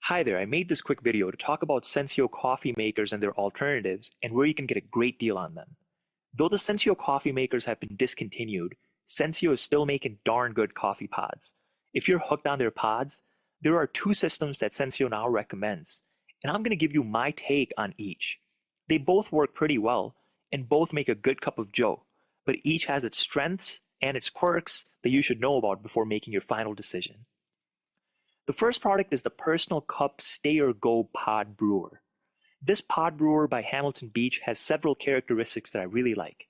Hi there, I made this quick video to talk about Senseo coffee makers and their alternatives and where you can get a great deal on them. Though the Senseo coffee makers have been discontinued, Senseo is still making darn good coffee pods. If you're hooked on their pods, there are two systems that Senseo now recommends, and I'm going to give you my take on each. They both work pretty well, and both make a good cup of joe, but each has its strengths and its quirks that you should know about before making your final decision. The first product is the Personal Cup Stay or Go Pod Brewer. This pod brewer by Hamilton Beach has several characteristics that I really like.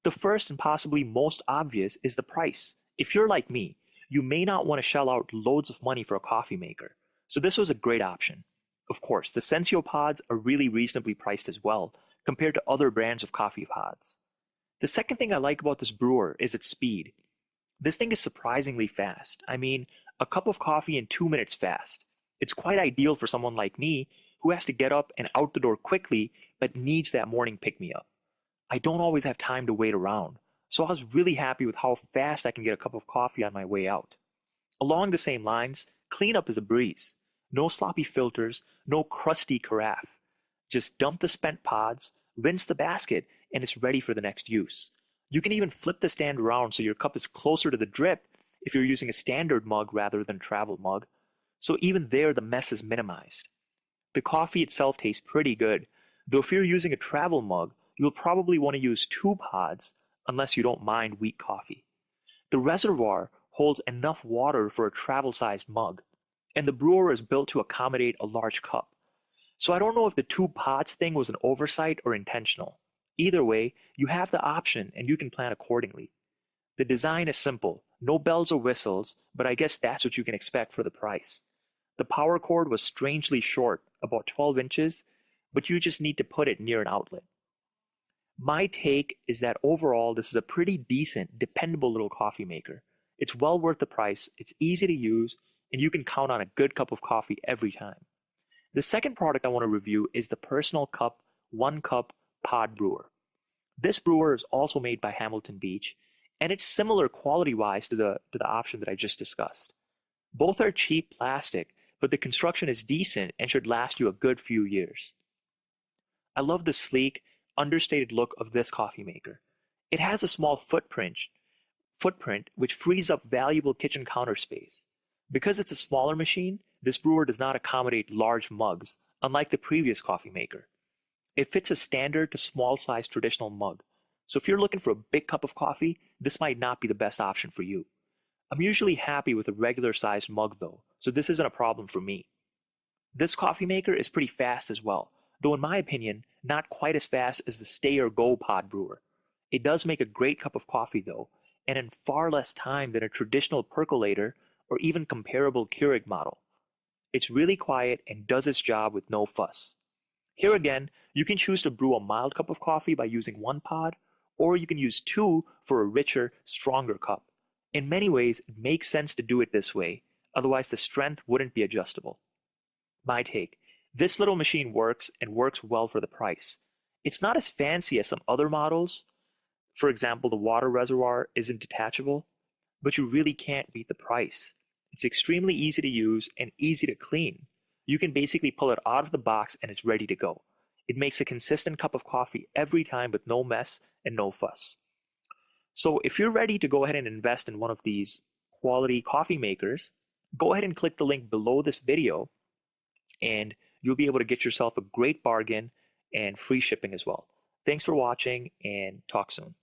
The first and possibly most obvious is the price. If you're like me, you may not want to shell out loads of money for a coffee maker, so this was a great option. Of course, the Senseo pods are really reasonably priced as well, compared to other brands of coffee pods. The second thing I like about this brewer is its speed. This thing is surprisingly fast. I mean, a cup of coffee in 2 minutes fast. It's quite ideal for someone like me who has to get up and out the door quickly but needs that morning pick-me-up. I don't always have time to wait around, so I was really happy with how fast I can get a cup of coffee on my way out. Along the same lines, cleanup is a breeze. No sloppy filters, no crusty carafe. Just dump the spent pods, rinse the basket, and it's ready for the next use. You can even flip the stand around so your cup is closer to the drip if you're using a standard mug rather than travel mug, so even there the mess is minimized. The coffee itself tastes pretty good, though if you're using a travel mug, you'll probably want to use 2 pods unless you don't mind weak coffee. The reservoir holds enough water for a travel-sized mug, and the brewer is built to accommodate a large cup. So I don't know if the 2 pods thing was an oversight or intentional. Either way, you have the option and you can plan accordingly. The design is simple, no bells or whistles, but I guess that's what you can expect for the price. The power cord was strangely short, about 12 inches, but you just need to put it near an outlet. My take is that overall this is a pretty decent, dependable little coffee maker. It's well worth the price, it's easy to use, and you can count on a good cup of coffee every time. The second product I want to review is the Personal Cup 1 Cup Pod Brewer. This brewer is also made by Hamilton Beach, and it's similar quality-wise to the option that I just discussed. Both are cheap plastic, but the construction is decent and should last you a good few years. I love the sleek, understated look of this coffee maker. It has a small footprint which frees up valuable kitchen counter space. Because it's a smaller machine, this brewer does not accommodate large mugs, unlike the previous coffee maker. It fits a standard to small-sized traditional mug, so if you're looking for a big cup of coffee, this might not be the best option for you. I'm usually happy with a regular-sized mug though, so this isn't a problem for me. This coffee maker is pretty fast as well, though in my opinion, not quite as fast as the Stay or Go Pod Brewer. It does make a great cup of coffee though, and in far less time than a traditional percolator or even comparable Keurig model. It's really quiet and does its job with no fuss. Here again, you can choose to brew a mild cup of coffee by using 1 pod, or you can use 2 for a richer, stronger cup. In many ways, it makes sense to do it this way, otherwise the strength wouldn't be adjustable. My take, this little machine works and works well for the price. It's not as fancy as some other models. For example, the water reservoir isn't detachable, but you really can't beat the price. It's extremely easy to use and easy to clean. You can basically pull it out of the box and it's ready to go. It makes a consistent cup of coffee every time with no mess and no fuss. So if you're ready to go ahead and invest in one of these quality coffee makers, go ahead and click the link below this video and you'll be able to get yourself a great bargain and free shipping as well. Thanks for watching and talk soon.